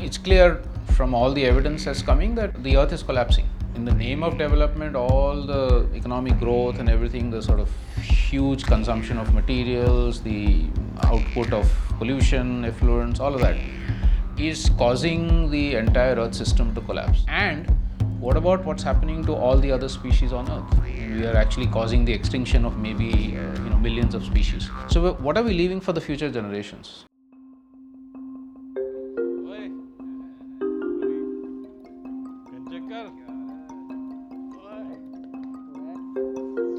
it's clear from all the evidence that's coming that the earth is collapsing. In the name of development, all the economic growth and everything, the sort of huge consumption of materials, the output of pollution, effluents, all of that is causing the entire earth system to collapse. And what about what's happening to all the other species on earth? We are actually causing the extinction of maybe millions of species. So what are we leaving for the future generations?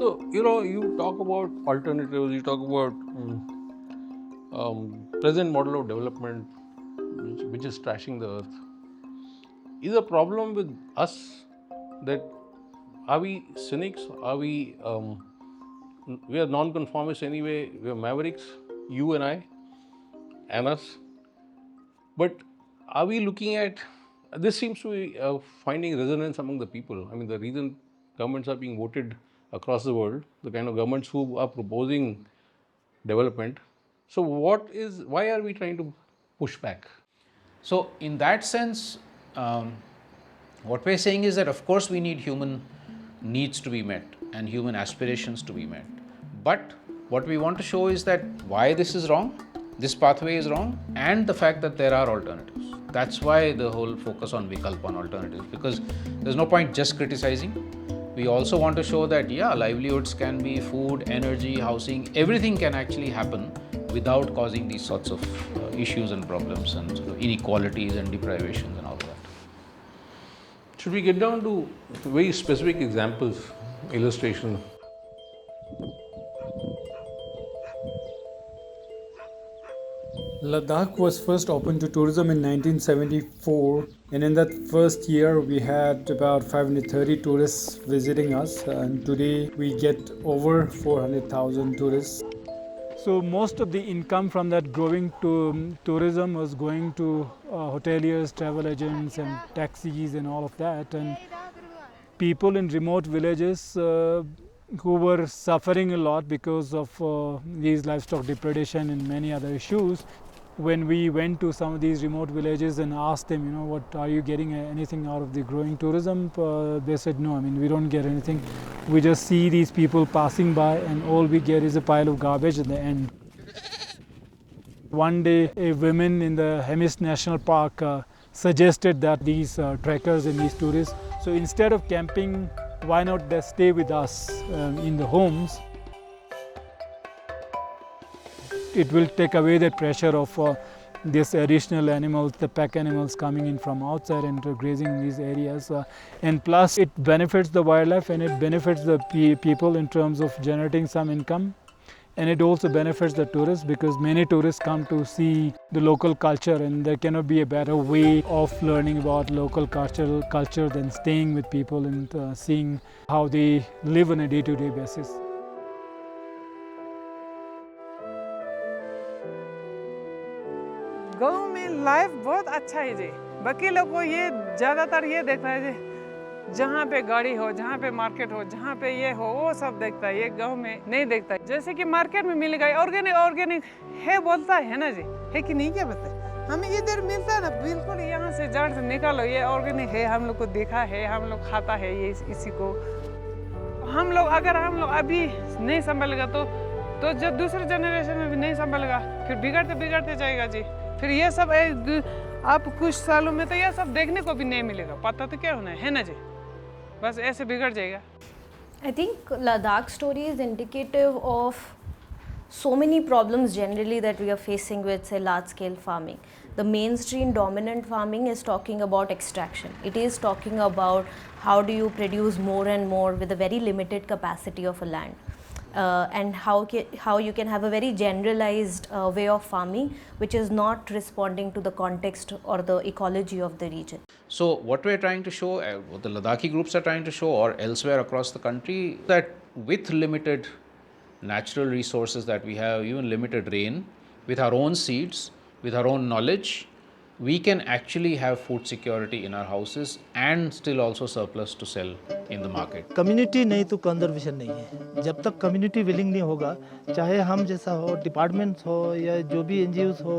So, you talk about alternatives, you talk about present model of development, which is trashing the earth. Is a problem with us that are we cynics? Are we are non-conformists anyway? We are mavericks, you and I, and us. But are we looking at this? Seems to be finding resonance among the people. I mean, the reason governments are being voted across the world, the kind of governments who are proposing development. So, why are we trying to push back? So, in that sense, what we're saying is that of course we need human needs to be met and human aspirations to be met. But what we want to show is that why this is wrong, this pathway is wrong, and the fact that there are alternatives. That's why the whole focus on Vikalp, on alternatives, because there's no point just criticizing. We also want to show that, livelihoods can be food, energy, housing, everything can actually happen without causing these sorts of issues and problems and sort of inequalities and deprivations and all of that. Should we get down to very specific examples, illustration? Ladakh was first opened to tourism in 1974, and in that first year we had about 530 tourists visiting us, and today we get over 400,000 tourists. So most of the income from that growing tourism was going to hoteliers, travel agents and taxis and all of that, and people in remote villages who were suffering a lot because of these livestock depredation and many other issues. When we went to some of these remote villages and asked them, what are you getting anything out of the growing tourism? They said, no, we don't get anything. We just see these people passing by and all we get is a pile of garbage at the end. One day, a woman in the Hemis National Park suggested that these trekkers and these tourists, so instead of camping, why not they stay with us in the homes? It will take away the pressure of these additional animals, the pack animals coming in from outside and grazing in these areas. And plus it benefits the wildlife and it benefits the people in terms of generating some income. And it also benefits the tourists because many tourists come to see the local culture, and there cannot be a better way of learning about local culture than staying with people and seeing how they live on a day-to-day basis. गाँव में life बहुत अच्छा है जी। बाकी लोग को ये ज़्यादातर ये देखता है जी, जहाँ पे गाड़ी हो, जहाँ पे मार्केट हो, जहाँ पे ये हो, वो सब देखता है। ये गाँव में नहीं देखता है। जैसे कि मार्केट में मिल गया ऑर्गेनिक है बोलता है ना जी, है कि नहीं क्या पता है? हमें इधर मिलता है ना, बिल्कुल यहाँ से जड़ से निकालो, ये ऑर्गेनिक है, हम लोग को देखा है, हम लोग खाता है ये इसी को। अगर हम लोग अभी नहीं संभालेगा तो जब दूसरे जनरेशन में भी नहीं संभालेगा, फिर बिगड़ते जाएगा जी। फिर ये सब आप कुछ सालों में तो ये सब देखने को भी नहीं मिलेगा, पता तो क्या होना है ना जी, बस ऐसे बिगड़ जाएगा। I think Ladakh story is indicative of so many problems generally that we are facing with, say, large-scale farming. The mainstream dominant farming is talking about extraction. It is talking about how do you produce more and more with a very limited capacity of a land. And how you can have a very generalized way of farming which is not responding to the context or the ecology of the region. So what we're trying to show, what the Ladakhi groups are trying to show or elsewhere across the country, that with limited natural resources that we have, even limited rain, with our own seeds, with our own knowledge, we can actually have food security in our houses and still also surplus to sell in the market. Community नहीं तो conservation नहीं है। जब तक community willing नहीं होगा, चाहे हम जैसा हो, डिपार्टमेंट्स हो या जो भी एनजीओस हो,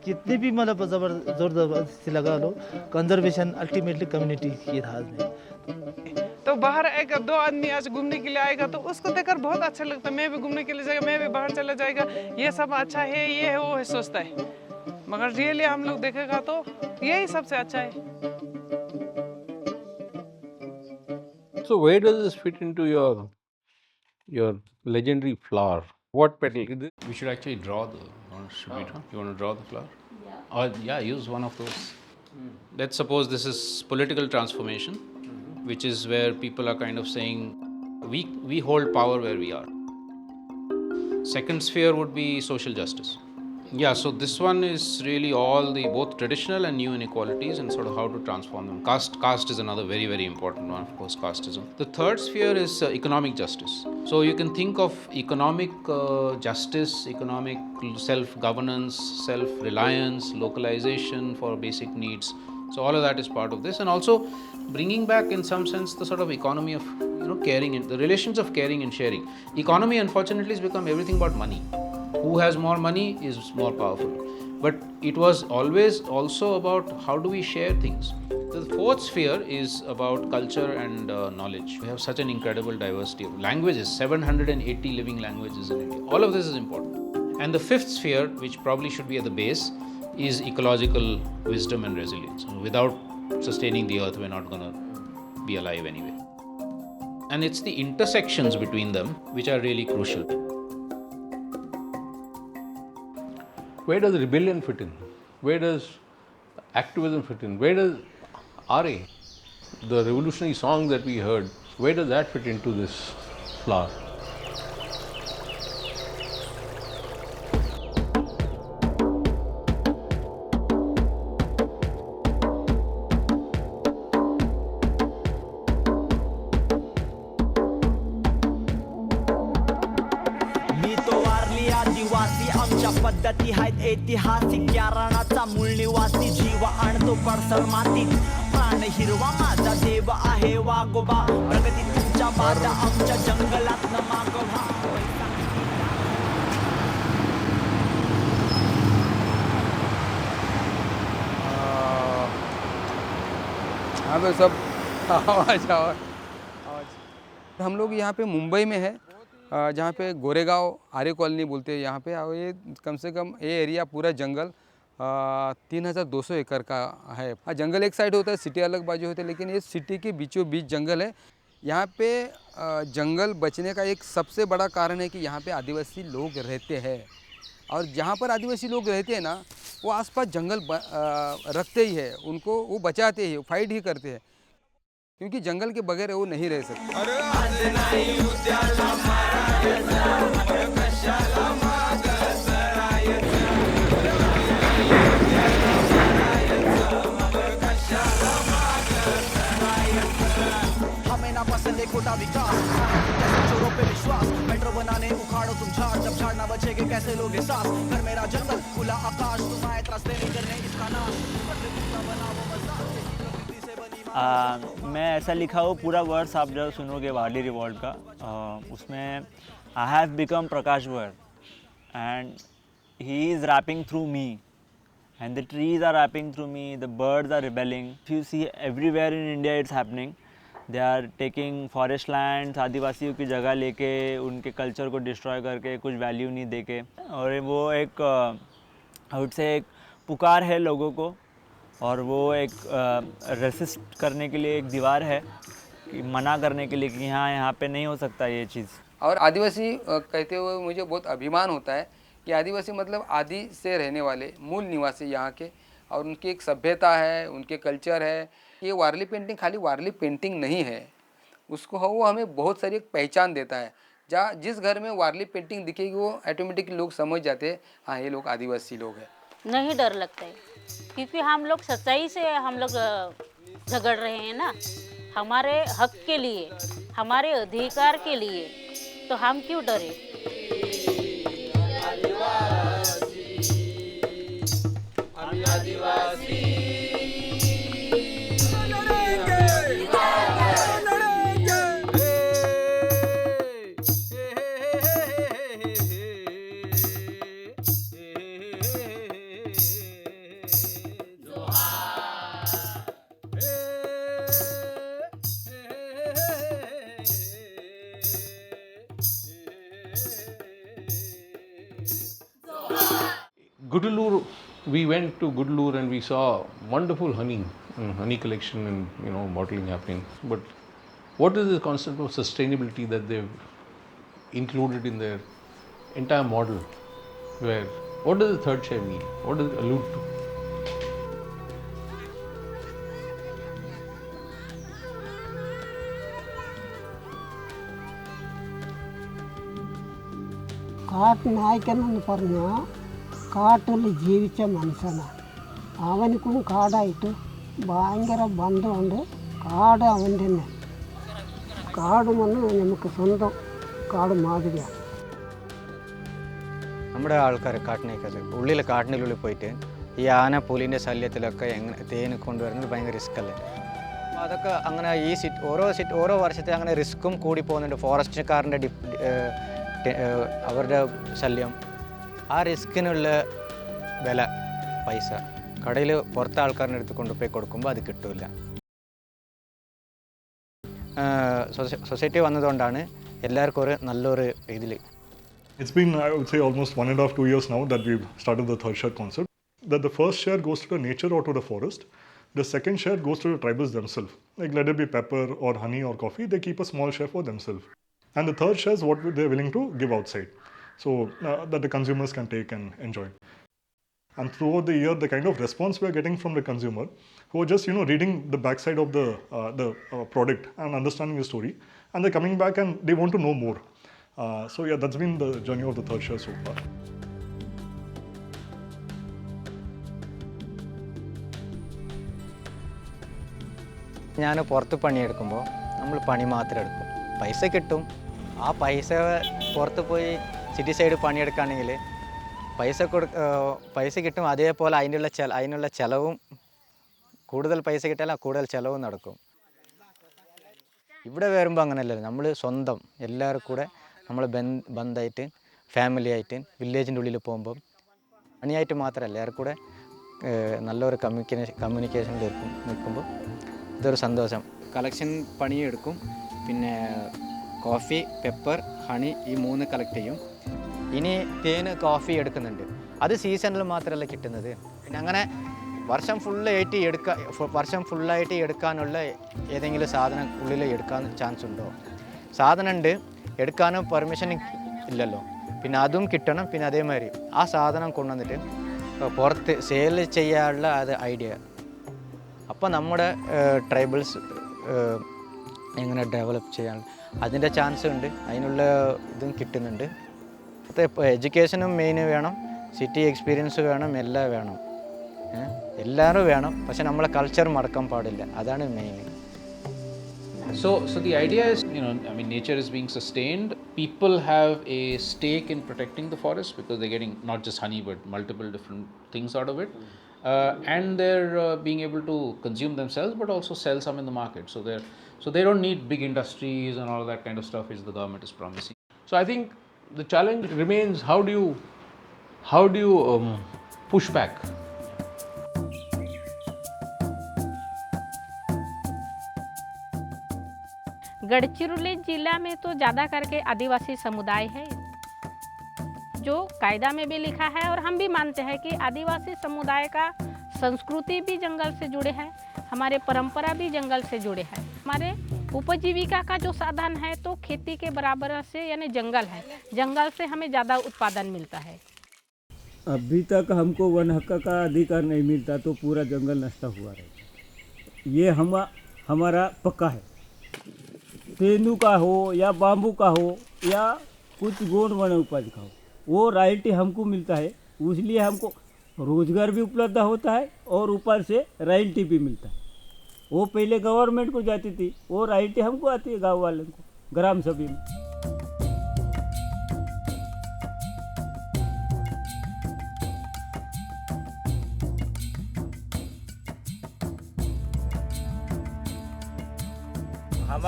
कितनी भी मतलब जोर जबरदस्ती लगा लो, कंजर्वेशन अल्टीमेटली कम्युनिटी के हाथ में। तो बाहर एक दो आदमी आज घूमने के लिए आएगा तो उसको देखकर बहुत अच्छा लगता है, मैं भी घूमने के लिए जाएगा, मैं भी बाहर चला जाएगा, ये सब अच्छा है, ये है, वो है, सोचता है। मगर रियली हम लोग देखेगा तो यही सबसे अच्छा है। So where does this fit into your legendary flower? What petal? We should actually draw the. Should we draw? You want to draw the flower? Yeah. Or yeah, use one of those. Let's suppose this is political transformation, which is where people are kind of saying we hold power where we are. Second sphere would be social justice. Yeah, so this one is really all the both traditional and new inequalities and sort of how to transform them. Caste is another very, very important one, of course, casteism. The third sphere is economic justice. So you can think of economic justice, economic self-governance, self-reliance, localization for basic needs. So all of that is part of this, and also bringing back in some sense the sort of economy of caring, the relations of caring and sharing. Economy unfortunately has become everything about money. Who has more money is more powerful. But it was always also about how do we share things. The fourth sphere is about culture and knowledge. We have such an incredible diversity of languages, 780 living languages in India. All of this is important. And the fifth sphere, which probably should be at the base, is ecological wisdom and resilience. Without sustaining the earth, we're not going to be alive anyway. And it's the intersections between them which are really crucial. Where does rebellion fit in? Where does activism fit in? Where does RA, the revolutionary song that we heard, where does that fit into this flower? पद्धती आहेत ऐतिहासिक यारणाचा मूळ निवासी जीव आणतो पडसर मातीत प्राण हिरवा माझा देव आहे वागोबा प्रगती तुमच्या बाधा आमच्या जंगलात न मागोबा हाँ तो सब आवाज हम लोग यहाँ पे मुंबई में है, जहाँ पे गोरेगांव आर्य कॉलोनी बोलते हैं यहाँ पे, और ये कम से कम ये एरिया पूरा जंगल 3200 एकड़ का है। हाँ, जंगल एक साइड होता है, सिटी अलग बाजू होती है, लेकिन ये सिटी के बीचों बीच जंगल है। यहाँ पे जंगल बचने का एक सबसे बड़ा कारण है कि यहाँ पे आदिवासी लोग रहते हैं, और जहाँ पर आदिवासी लोग रहते हैं ना, वो आसपास जंगल रखते ही है, उनको वो बचाते ही, फाइट ही करते हैं, क्योंकि जंगल के बगैर वो नहीं रह सकते। हमें ना पसंद है खोटा विकास, चोरों पे विश्वास, मेट्रो बनाने उखाड़ो तुम झाड़, जब झाड़ ना बचेगे कैसे लोगे सांस, घर मेरा जंगल खुला आकाश, तुम आए रास्ते नहीं करने इसका नाश, बनाओ मजाक मैं ऐसा लिखा हूँ पूरा वर्ड्स आप जब सुनोगे वार्ली रिवॉल्ट का, उसमें आई हैव बिकम प्रकाश word and he is wrapping through me and the trees are wrapping through me, the birds are rebelling, you see everywhere in India it's happening, they are taking forest land, आदिवासियों की जगह लेके उनके culture को destroy करके कुछ value नहीं देके, और वो एक आई वुड से एक पुकार है लोगों को, और वो एक रेसिस्ट करने के लिए एक दीवार है कि मना करने के लिए कि हाँ यहाँ पे नहीं हो सकता ये चीज़। और आदिवासी कहते हुए मुझे बहुत अभिमान होता है कि आदिवासी मतलब आदि से रहने वाले मूल निवासी यहाँ के, और उनकी एक सभ्यता है, उनके कल्चर है। ये वारली पेंटिंग खाली वारली पेंटिंग नहीं है, उसको वो हमें बहुत सारी एक पहचान देता है। जहाँ जिस घर में वारली पेंटिंग दिखेगी वो ऑटोमेटिकली लोग समझ जाते हैं हाँ ये लोग आदिवासी लोग हैं। नहीं डर लगता है, क्योंकि हम लोग सच्चाई से हम लोग झगड़ रहे हैं ना, हमारे हक के लिए, हमारे अधिकार के लिए, तो हम क्यों डरे। Gudalur, we went to Gudalur and we saw wonderful honey collection and bottling happening. But what is the concept of sustainability that they've included in their entire model? Where what does the third share mean? What does it allude to? കാട്ടുനായ്ക്കെന്നു പറഞ്ഞാൽ കാട്ടിൽ ജീവിച്ച മനുഷ്യനാണ്. അവനക്കും കാടായിട്ട് ഭയങ്കര ബന്ധമുണ്ട്. കാട് അവൻ തന്നെ. കാട് വന്ന് നമുക്ക് സ്വന്തം കാട് മാതിരിയാണ്. നമ്മുടെ ആൾക്കാർ കാട്ടിനേക്കാൾ കാട്ടിനുള്ളിൽ പോയിട്ട് ഈ ആന പുലിൻ്റെ ശല്യത്തിലൊക്കെ തേന് കൊണ്ടുവരുന്നത് ഭയങ്കര റിസ്ക്കല്ലേ. അതൊക്കെ അങ്ങനെ ഓരോ വർഷത്തെ അങ്ങനെ റിസ്ക്കും കൂടി പോകുന്നുണ്ട്. ഫോറസ്റ്റുകാരൻ്റെ അവരുടെ ശല്യം, ആ റിസ്കിനുള്ള വില പൈസ കടയിൽ പുറത്തെ ആൾക്കാരുടെ അടുത്ത് കൊണ്ടുപോയി കൊടുക്കുമ്പോൾ അത് കിട്ടില്ല. സൊസൈറ്റി വന്നതുകൊണ്ടാണ് എല്ലാവർക്കും ഒരു നല്ലൊരു ഇതിൽ. It's been, I would say, almost 1.5-2 years now that we've started the third share concept. That the first share goes to the nature or to the forest. The second share goes to the tribals themselves. Like let it be pepper or honey or coffee, they keep a small share for themselves. And the third share is what they're willing to give outside, so that the consumers can take and enjoy. And throughout the year, the kind of response we are getting from the consumer, who are just reading the backside of the product and understanding the story, and they're coming back and they want to know more. So yeah, that's been the journey of the third share so far. ഞാൻ പുറത്ത് പണിയെടുക്കുമ്പോൾ നമ്മൾ പണി മാത്രം എടുക്കും, പൈസ കിട്ടും. ആ പൈസ പുറത്ത് പോയി സിറ്റി സൈഡ് പണിയെടുക്കുകയാണെങ്കിൽ പൈസ കിട്ടും. അതേപോലെ അതിനുള്ള ചിലവും കൂടുതൽ പൈസ കിട്ടിയാൽ കൂടുതൽ ചിലവും നടക്കും. ഇവിടെ വരുമ്പോൾ അങ്ങനെയല്ലല്ലോ, നമ്മൾ സ്വന്തം എല്ലാവരും കൂടെ നമ്മൾ ബന്ധമായിട്ട് ഫാമിലി ആയിട്ട് വില്ലേജിൻ്റെ ഉള്ളിൽ പോകുമ്പം പണിയായിട്ട് മാത്രമല്ല എല്ലാവരും കൂടെ നല്ലൊരു കമ്മ്യൂണിക്കേഷനിൽ നിൽക്കുമ്പോൾ ഇതൊരു സന്തോഷം. കളക്ഷൻ പണിയെടുക്കും, പിന്നെ കോഫി, പെപ്പർ, ഹണി ഈ 3 കളക്ട് ചെയ്യും. ഇനി തേന്, കോഫി എടുക്കുന്നുണ്ട്. അത് സീസണിൽ മാത്രമല്ല കിട്ടുന്നത്. പിന്നെ അങ്ങനെ വർഷം ഫുള്ളായിട്ട് എടുക്കാനുള്ള ഏതെങ്കിലും സാധനം ഉള്ളിൽ എടുക്കാൻ ചാൻസ് ഉണ്ടോ? സാധനം ഉണ്ട്, എടുക്കാനും പെർമിഷൻ ഇല്ലല്ലോ. പിന്നെ അതും കിട്ടണം. പിന്നെ അതേമാതിരി ആ സാധനം കൊണ്ടുവന്നിട്ട് പുറത്ത് സെയിൽ ചെയ്യാനുള്ള അത് ഐഡിയ. അപ്പോൾ നമ്മുടെ ട്രൈബൽസ് എങ്ങനെ ഡെവലപ്പ് ചെയ്യാൻ അതിൻ്റെ ചാൻസ് ഉണ്ട്, അതിനുള്ള ഇതും കിട്ടുന്നുണ്ട്. അപ്പോൾ എഡ്യൂക്കേഷനും മെയിൻ വേണം, സിറ്റി എക്സ്പീരിയൻസ് വേണം, എല്ലാം വേണം, എല്ലാവരും വേണം. പക്ഷെ നമ്മളെ കൾച്ചർ മറക്കാൻ പാടില്ല, അതാണ് main. So the idea is, nature is being sustained. People have a stake in protecting the forest because they're getting not just honey but multiple different things out of it. And they're being able to consume themselves but also sell some in the market. So they don't need big industries and all that kind of stuff which the government is promising. So I think the challenge remains, how do you push back? Gadchiroli जिला में तो ज़्यादा करके आदिवासी समुदाय है, जो कायदा में भी लिखा है और हम भी मानते हैं कि आदिवासी समुदाय का संस्कृति भी जंगल से जुड़े है, हमारे परंपरा भी जंगल से जुड़े है। हमारे उपजीविका का जो साधन है तो खेती के बराबर से यानी जंगल है, जंगल से हमें ज़्यादा उत्पादन मिलता है। अभी तक हमको वन हक का अधिकार नहीं मिलता तो पूरा जंगल नष्ट हुआ रहता। ये हमारा पक्का है। तेंदू का हो या बाम्बू का हो या कुछ गौण वन उपज का हो, वो रॉयल्टी हमको मिलता है, इसलिए हमको रोजगार भी उपलब्ध होता है और ऊपर से रॉयल्टी भी मिलता है। वो पहले गवर्नमेंट को जाती थी, वो रॉयल्टी हमको आती है गांव वालों को, ग्राम सभा में।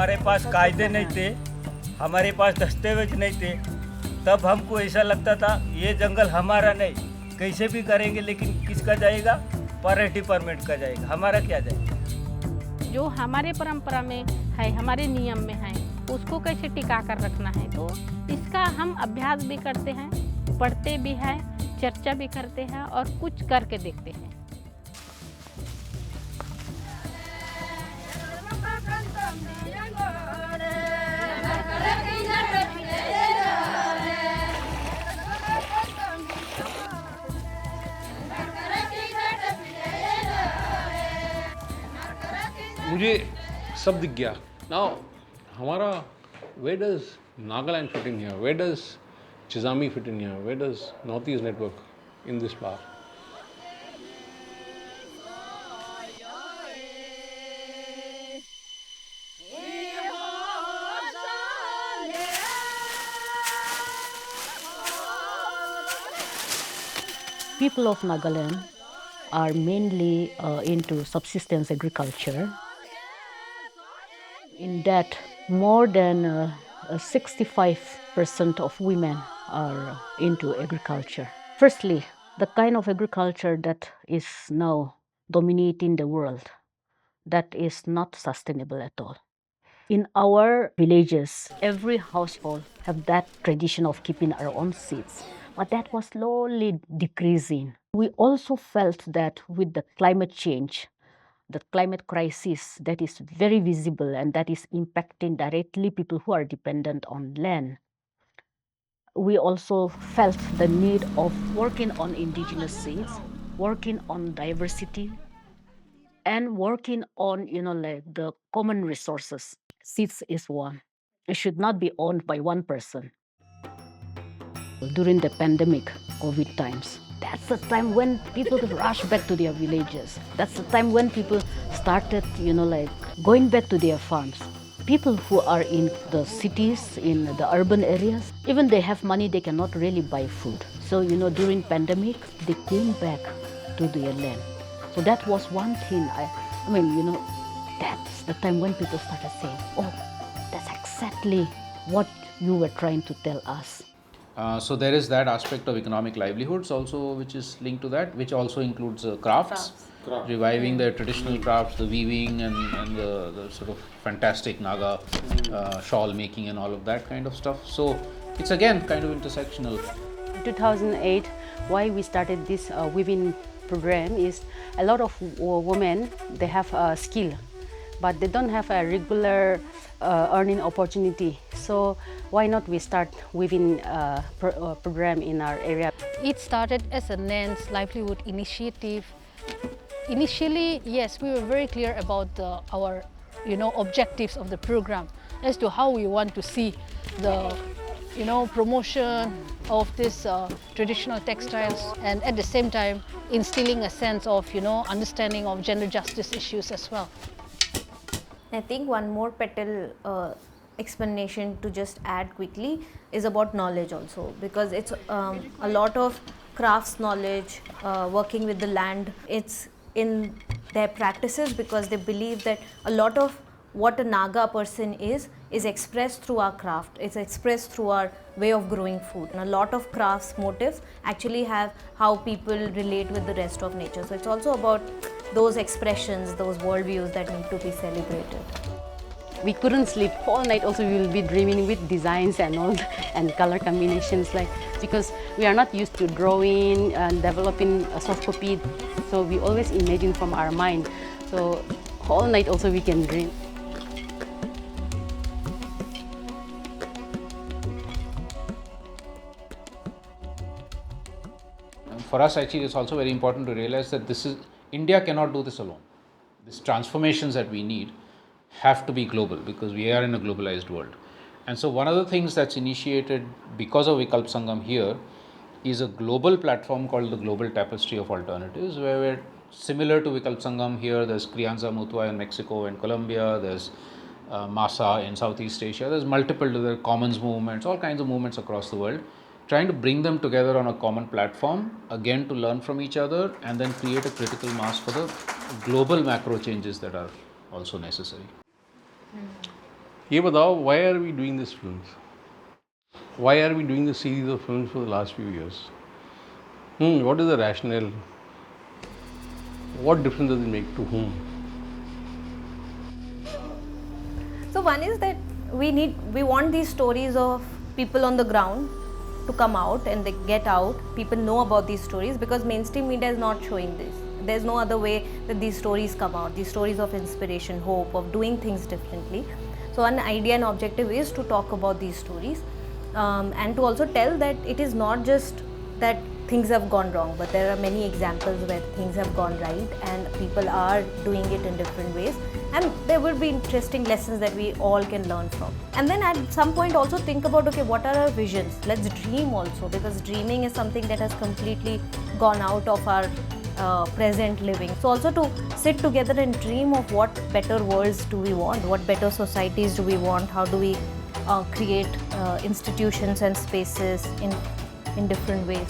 हमारे पास कायदे नहीं थे, हमारे पास दस्तावेज नहीं थे, तब हमको ऐसा लगता था ये जंगल हमारा नहीं, कैसे भी करेंगे लेकिन किसका जाएगा, फॉरेस्ट डिपार्टमेंट का जाएगा, हमारा क्या जाएगा। जो हमारे परंपरा में है, हमारे नियम में है, उसको कैसे टिका कर रखना है। तो इसका हम अभ्यास भी करते हैं, पढ़ते भी हैं, चर्चा भी करते हैं और कुछ करके देखते हैं। मुझे सब दिख गया। नाउ हमारा where does Nagaland fit in here? Where does Chizami fit in here? Where does Northeast Network in this part? People of Nagaland are mainly into subsistence agriculture. In that, more than 65% of women are into agriculture. Firstly, the kind of agriculture that is now dominating the world, that is not sustainable at all. In our villages, every household have that tradition of keeping our own seeds, but that was slowly decreasing. We also felt that with the climate change, the climate crisis that is very visible and that is impacting directly people who are dependent on land. We also felt the need of working on indigenous seeds, working on diversity, and working on, like the common resources. Seeds is one. It should not be owned by one person. During the pandemic, COVID times, that's the time when people rush back to their villages. That's the time when people started, like going back to their farms. People who are in the cities, in the urban areas, even they have money, they cannot really buy food. So, during pandemic, they came back to their land. So that was one thing. I mean, that's the time when people started saying, oh, that's exactly what you were trying to tell us. So there is that aspect of economic livelihoods also, which is linked to that, which also includes crafts. Reviving the traditional crafts, the weaving and the sort of fantastic Naga shawl making and all of that kind of stuff. So it's again kind of intersectional. In 2008, why we started this weaving program is a lot of women, they have a skill, but they don't have a regular earning opportunity. So why not we start weaving program in our area? It started as a Nan's livelihood initiative. Initially, yes, we were very clear about our, objectives of the program as to how we want to see the, promotion of this traditional textiles, and at the same time instilling a sense of, understanding of gender justice issues as well. I think one more petal explanation to just add quickly is about knowledge also, because it's a lot of crafts knowledge, working with the land. It's in their practices because they believe that a lot of what a Naga person is expressed through our craft. It's expressed through our way of growing food. And a lot of crafts motifs actually have how people relate with the rest of nature. So it's also about those expressions, those worldviews that need to be celebrated. We couldn't sleep all night. Also, we will be dreaming with designs and all, and color combinations, because we are not used to drawing and developing a soft copy. So we always imagine from our mind. So all night also we can dream. For us, actually, it's also very important to realize that India cannot do this alone. These transformations that we need have to be global because we are in a globalized world. And so one of the things that's initiated because of Vikalp Sangam here is a global platform called the Global Tapestry of Alternatives, where we're similar to Vikalp Sangam here. There's Crianza Mutua in Mexico and Colombia, there's Masa in Southeast Asia, there's multiple other commons movements, all kinds of movements across the world, trying to bring them together on a common platform, again to learn from each other and then create a critical mass for the global macro changes that are also necessary. ये बताओ, why are we doing these films? Why are we doing this series of films for the last few years? What is the rationale? What difference does it make to whom? So one is that we want these stories of people on the ground to come out and they get out. People know about these stories because mainstream media is not showing this. There's no other way that these stories come out. These stories of inspiration, hope, of doing things differently. So one idea and objective is to talk about these stories and to also tell that it is not just that things have gone wrong, but there are many examples where things have gone right and people are doing it in different ways, and there will be interesting lessons that we all can learn from. And then at some point also think about, okay, what are our visions? Let's dream also, because dreaming is something that has completely gone out of our present living. So also to sit together and dream of what better worlds do we want, what better societies do we want, how do we create institutions and spaces in different ways.